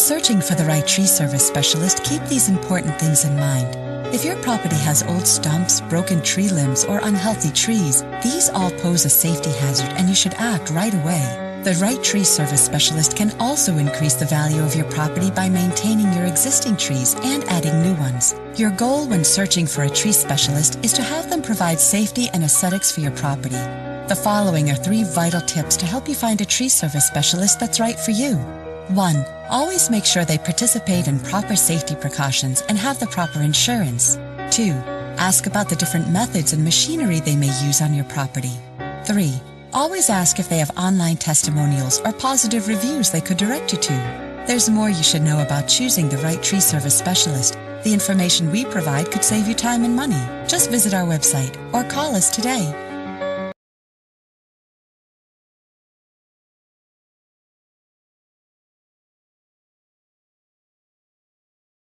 searching for the right tree service specialist, keep these important things in mind. If your property has old stumps, broken tree limbs, or unhealthy trees, these all pose a safety hazard and you should act right away. The right tree service specialist can also increase the value of your property by maintaining your existing trees and adding new ones. Your goal when searching for a tree specialist is to have them provide safety and aesthetics for your property. The following are 3 vital tips to help you find a tree service specialist that's right for you. 1. Always make sure they participate in proper safety precautions and have the proper insurance. 2. Ask about the different methods and machinery they may use on your property. 3. Always ask if they have online testimonials or positive reviews they could direct you to. There's more you should know about choosing the right tree service specialist. The information we provide could save you time and money. Just visit our website or call us today.